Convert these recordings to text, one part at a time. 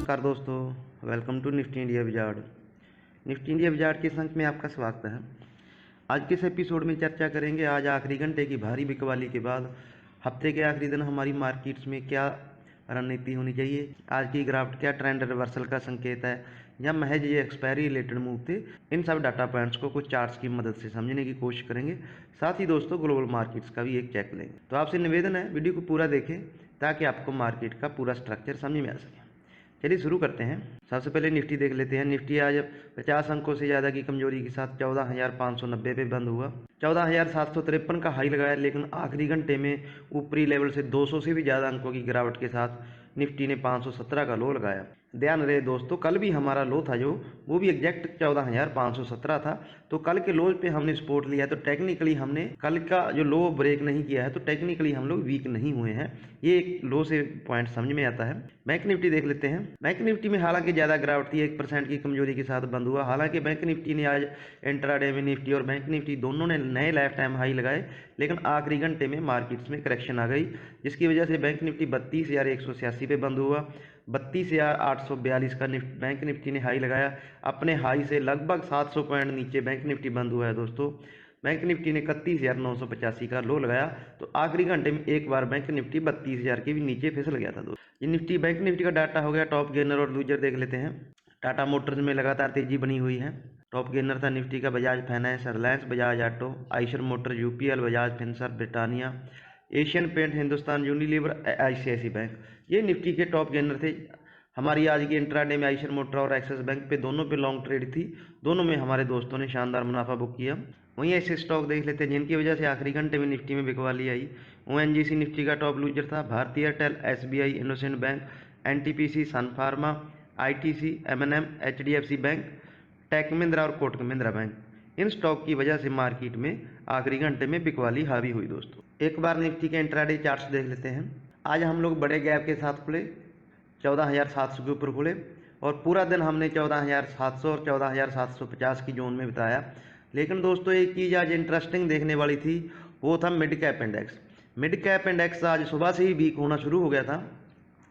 नमस्कार दोस्तों, welcome to Nifty India Wizard. Nifty India Wizard के इस अंक में आपका स्वागत है। आज के इस एपिसोड में चर्चा करेंगे आज आखिरी घंटे की भारी बिकवाली के बाद हफ्ते के आखिरी दिन हमारी मार्केट्स में क्या रणनीति होनी चाहिए, आज की ग्राफ क्या ट्रेंड रिवर्सल का संकेत है या महज ये एक्सपायरी रिलेटेड मूव थे। इन सब डाटा पॉइंट्स को कुछ चार्ट्स की मदद से समझने की कोशिश करेंगे। साथ ही दोस्तों ग्लोबल मार्केट्स का भी एक चेक लेंगे। तो आपसे निवेदन है वीडियो को पूरा देखें ताकि आपको मार्केट का पूरा स्ट्रक्चर समझ में आ सके। चलिए शुरू करते हैं। सबसे पहले निफ्टी देख लेते हैं। निफ्टी आज 50 अंकों से ज़्यादा की कमजोरी के साथ 14,590 पे बंद हुआ। 14,753 का हाई लगाया, लेकिन आखिरी घंटे में ऊपरी लेवल से 200 से भी ज़्यादा अंकों की गिरावट के साथ निफ्टी ने 517 का लो लगाया। ध्यान रहे दोस्तों, कल भी हमारा लो था जो वो भी एग्जैक्ट 14,517 था। तो कल के लो पे हमने सपोर्ट लिया, तो टेक्निकली हमने कल का जो लो ब्रेक नहीं किया है, तो टेक्निकली हम लोग वीक नहीं हुए हैं। ये एक लो से पॉइंट समझ में आता है। बैंक निफ्टी देख लेते हैं। बैंक निफ्टी में हालांकि ज़्यादा गिरावट थी, 1% की कमजोरी के साथ बंद हुआ। हालांकि बैंक निफ्टी ने आज इंट्राडे में निफ्टी और बैंक निफ्टी दोनों ने नए लाइफ टाइम हाई लगाए, लेकिन आखिरी घंटे में मार्केट्स में करेक्शन आ गई, जिसकी वजह से बैंक निफ्टी 32,186 पे बंद हुआ। 32,842 का बैंक निफ्टी ने हाई लगाया। अपने हाई से लगभग 700 पॉइंट नीचे बैंक निफ्टी बंद हुआ है दोस्तों। बैंक निफ्टी ने 31,985 का लो लगाया। तो आखिरी घंटे में एक बार बैंक निफ्टी 32,000 के भी नीचे फिसल गया था दोस्तों। ये निफ्टी बैंक निफ्टी का डाटा हो गया। टॉप गेनर और लूजर देख लेते हैं। टाटा मोटर्स में लगातार तेजी बनी हुई है। टॉप गेनर था निफ्टी का Bajaj Finance, Reliance Bajaj Auto, Eicher Motor, UPL, Bajaj Finserv, Britannia, Asian Paint, Hindustan Unilever, ICIC Bank. ये निफ्टी के टॉप गेनर थे। हमारी आज की इंट्राडे में आइशर मोटर और एक्सिस बैंक पे दोनों पे लॉन्ग ट्रेड थी। दोनों में हमारे दोस्तों ने शानदार मुनाफा बुक किया। वहीं ऐसे स्टॉक देख लेते हैं जिनकी वजह से आखिरी घंटे में निफ्टी में बिकवाली आई। ओएनजीसी निफ्टी का टॉप लूजर था। Bharti Airtel, SBI, IndusInd bank, NTPC, sun pharma, ITC, M&M, HDFC bank, tech Mahindra और कोटक महिंद्रा बैंक। इन स्टॉक की वजह से मार्केट में आखिरी घंटे में बिकवाली हावी हुई दोस्तों। एक बार निफ्टी के इंट्राडे चार्ट्स देख लेते हैं। आज हम लोग बड़े गैप के साथ खुले, 14,700 के ऊपर खुले और पूरा दिन हमने 14,700 और 14,750 की जोन में बिताया। लेकिन दोस्तों एक चीज़ आज इंटरेस्टिंग देखने वाली थी, वो था mid cap index. Mid cap index आज सुबह से ही वीक होना शुरू हो गया था।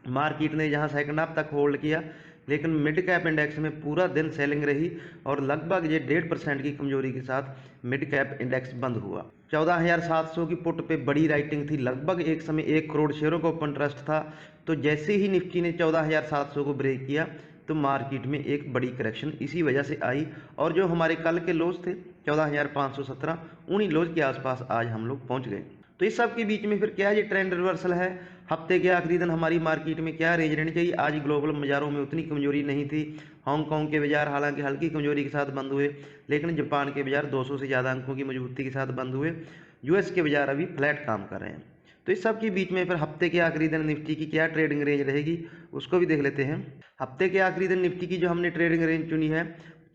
मार्केट ने जहां सेकंड हाफ तक होल्ड किया, लेकिन मिड कैप इंडेक्स में पूरा दिन सेलिंग रही और लगभग ये 1.5% की कमजोरी के साथ मिड कैप इंडेक्स बंद हुआ। 14,700 की पुट पे बड़ी राइटिंग थी। लगभग एक समय 1 करोड़ शेयरों का ओपन ट्रस्ट था। तो जैसे ही निफ्टी ने 14,700 को ब्रेक किया तो मार्केट में एक बड़ी करेक्शन इसी वजह से आई और जो हमारे कल के लोज थे 14,517, उन्हीं लोज के आसपास आज हम लोग पहुंच गए। तो इस सब के बीच में फिर क्या ये ट्रेंड रिवर्सल है? हफ्ते के आखिरी दिन हमारी मार्केट में क्या रेंज रहनी चाहिए? आज ग्लोबल बाजारों में उतनी कमजोरी नहीं थी। हांगकांग के बाजार हालांकि हल्की कमजोरी के साथ बंद हुए, लेकिन जापान के बाजार 200 से ज़्यादा अंकों की मजबूती के साथ बंद हुए। यूएस के बाजार अभी फ्लैट काम कर रहे हैं। तो इस सब के बीच में फिर हफ्ते के आखिरी दिन निफ्टी की क्या ट्रेडिंग रेंज रहेगी, उसको भी देख लेते हैं। हफ्ते के आखिरी दिन निफ्टी की जो हमने ट्रेडिंग रेंज चुनी है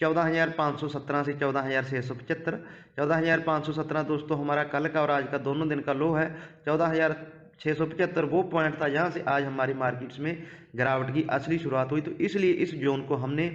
14,517 से 14,675। 14,517 दोस्तों हमारा कल का और आज का दोनों दिन का लो है। 14,675 वो पॉइंट था जहां से आज हमारी मार्केट्स में गिरावट की असली शुरुआत हुई। तो इसलिए इस जोन को हमने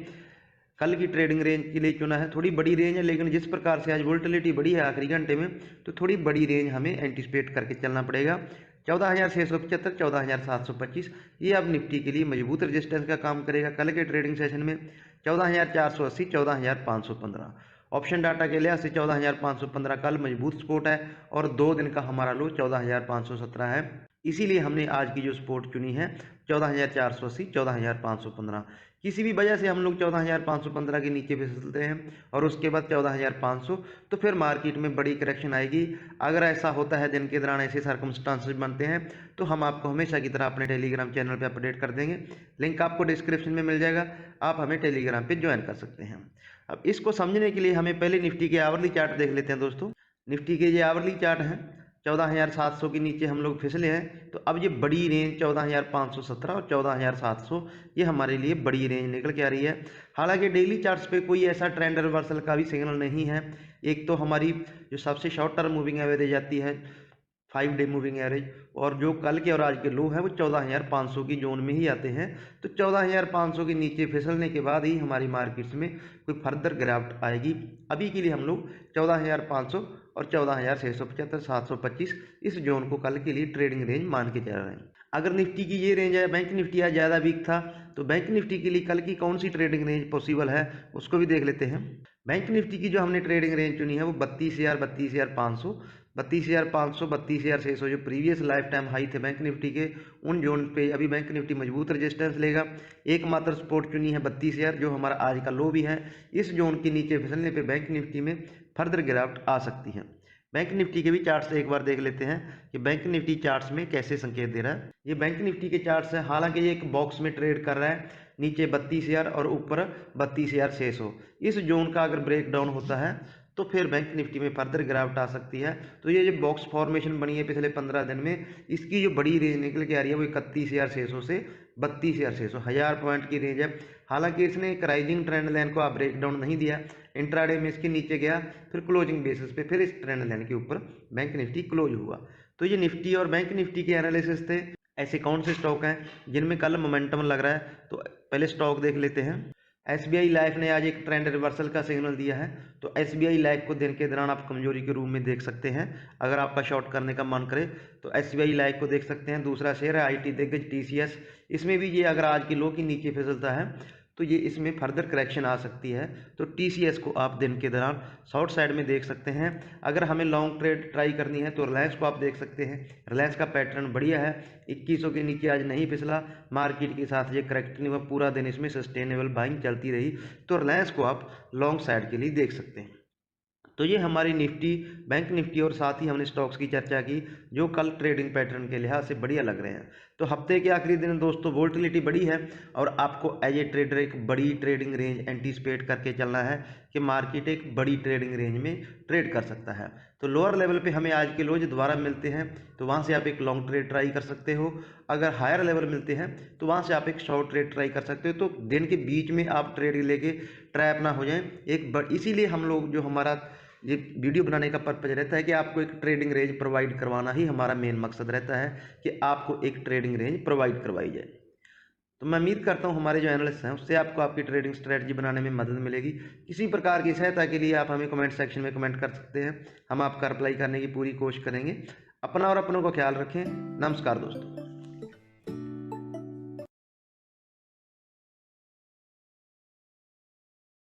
कल की ट्रेडिंग रेंज के लिए चुना है। थोड़ी बड़ी रेंज है, लेकिन जिस प्रकार से आज वोल्टिलिटी बढ़ी है आखिरी घंटे में, तो थोड़ी बड़ी रेंज हमें एंटिसिपेट करके चलना पड़ेगा। 14,675, 14,725 ये अब निफ्टी के लिए मजबूत रेजिस्टेंस का काम करेगा। कल के ट्रेडिंग सेशन में 14,480, 14,515 ऑप्शन डाटा के लिहाज से 14,515 कल मजबूत सपोर्ट है और 2 दिन का हमारा लो 14,517 है। इसीलिए हमने आज की जो सपोर्ट चुनी है 14,480, 14,515। किसी भी वजह से हम लोग 14,515 के नीचे फिसलते हैं और उसके बाद 14,500, तो फिर मार्केट में बड़ी करेक्शन आएगी। अगर ऐसा होता है दिन के दौरान ऐसे सर्कमस्टांसेस बनते हैं तो हम आपको हमेशा की तरह अपने टेलीग्राम चैनल पे अपडेट कर देंगे। लिंक आपको डिस्क्रिप्शन में मिल जाएगा, आप हमें टेलीग्राम पे ज्वाइन कर सकते हैं। अब इसको समझने के लिए हमें पहले निफ्टी के आवरली चार्ट देख लेते हैं दोस्तों। निफ्टी के ये आवरली चार्ट हैं, 14,700 के नीचे हम लोग फिसले हैं। तो अब ये बड़ी रेंज 14,517 और 14,700 ये हमारे लिए बड़ी रेंज निकल के आ रही है। हालांकि डेली चार्ट्स पे कोई ऐसा ट्रेंड रिवर्सल का भी सिग्नल नहीं है। एक तो हमारी जो सबसे शॉर्ट टर्म मूविंग एवरेज आती है 5 डे मूविंग एवरेज, और जो कल के और आज के लो है वो 14,500 की जोन में ही आते हैं। तो 14,500 के नीचे फिसलने के बाद ही हमारी मार्केट्स में कोई फर्दर गिरावट आएगी। अभी के लिए हम लोग 14,500 और 14,675 725 इस जोन को कल के लिए ट्रेडिंग रेंज मान के चल रहे हैं। अगर निफ्टी की ये रेंज है, बैंक निफ्टी आज ज़्यादा वीक था, तो बैंक निफ्टी के लिए कल की कौन सी ट्रेडिंग रेंज पॉसिबल है उसको भी देख लेते हैं। बैंक निफ्टी की जो हमने ट्रेडिंग रेंज चुनी है वो 32,000 32,500 32,500 32,600 जो प्रीवियस लाइफ टाइम हाई थे बैंक निफ्टी के, उन जोन पे अभी बैंक निफ्टी मजबूत रेजिस्टेंस लेगा। एकमात्र सपोर्ट चुनी है 32,000 जो हमारा आज का लो भी है। इस जोन के नीचे फिसलने पे बैंक निफ्टी में फर्दर गिरावट आ सकती है। बैंक निफ्टी के भी चार्ट्स एक बार देख लेते हैं कि बैंक निफ्टी चार्ट्स में कैसे संकेत दे रहा है। ये बैंक निफ्टी के चार्ट्स हैं, हालांकि ये एक बॉक्स में ट्रेड कर रहा है, नीचे 32,000 और ऊपर 32,600। इस जोन का अगर ब्रेक डाउन होता है तो फिर बैंक निफ्टी में फर्दर गिरावट आ सकती है। तो ये जो बॉक्स फॉर्मेशन बनी है पिछले 15 दिन में, इसकी जो बड़ी रेंज निकल के आ रही है वो 31,600 से 32,600 1000 पॉइंट की रेंज है। हालांकि इसने एक राइजिंग ट्रेंड लाइन को आप ब्रेक डाउन नहीं दिया, इंट्राडे में इसके नीचे गया, फिर क्लोजिंग बेसिस पे फिर इस ट्रेंड लाइन के ऊपर बैंक निफ्टी क्लोज हुआ। तो ये निफ्टी और बैंक निफ्टी के एनालिसिस थे। ऐसे कौन से स्टॉक हैं जिनमें कल मोमेंटम लग रहा है, तो पहले स्टॉक देख लेते हैं। SBI लाइफ ने आज एक ट्रेंड रिवर्सल का सिग्नल दिया है, तो SBI लाइफ को दिन के दौरान आप कमजोरी के रूप में देख सकते हैं। अगर आपका शॉर्ट करने का मन करे तो SBI लाइफ को देख सकते हैं। दूसरा शेयर है IT दिग्गज TCS, इसमें भी ये अगर आज की लो के नीचे फिसलता है तो ये इसमें फर्दर करेक्शन आ सकती है। तो TCS को आप दिन के दौरान शॉर्ट साइड में देख सकते हैं। अगर हमें लॉन्ग ट्रेड ट्राई करनी है तो रिलायंस को आप देख सकते हैं। रिलायंस का पैटर्न बढ़िया है, 2100 के नीचे आज नहीं फिसला, मार्केट के साथ ये करेक्ट नहीं हुआ, पूरा दिन इसमें सस्टेनेबल बाइंग चलती रही। तो रिलायंस को आप लॉन्ग साइड के लिए देख सकते हैं। तो ये हमारी निफ्टी, बैंक निफ्टी और साथ ही हमने स्टॉक्स की चर्चा की जो कल ट्रेडिंग पैटर्न के लिहाज से बढ़िया लग रहे हैं। तो हफ्ते के आखिरी दिन दोस्तों वोलेटिलिटी बड़ी है और आपको एज ए ट्रेडर एक बड़ी ट्रेडिंग रेंज एंटीसिपेट करके चलना है कि मार्केट एक बड़ी ट्रेडिंग रेंज में ट्रेड कर सकता है। तो लोअर लेवल पे हमें आज के लोज दोबारा मिलते हैं तो वहाँ से आप एक लॉन्ग ट्रेड ट्राई कर सकते हो। अगर हायर लेवल मिलते हैं तो वहाँ से आप एक शॉर्ट ट्रेड ट्राई कर सकते हो। तो दिन के बीच में आप ट्रेड लेके ट्रैप ना हो जाएं। इसीलिए हम लोग जो हमारा ये वीडियो बनाने का पर्पज रहता है कि आपको एक ट्रेडिंग रेंज प्रोवाइड करवाना ही हमारा मेन मकसद रहता है कि आपको एक ट्रेडिंग रेंज प्रोवाइड करवाई जाए। तो मैं उम्मीद करता हूँ हमारे जो एनालिस्ट हैं उससे आपको आपकी ट्रेडिंग स्ट्रेटजी बनाने में मदद मिलेगी। किसी प्रकार की सहायता के लिए आप हमें कमेंट सेक्शन में कमेंट कर सकते हैं, हम आपका रिप्लाई करने की पूरी कोशिश करेंगे। अपना और अपनों का ख्याल रखें। नमस्कार दोस्तों।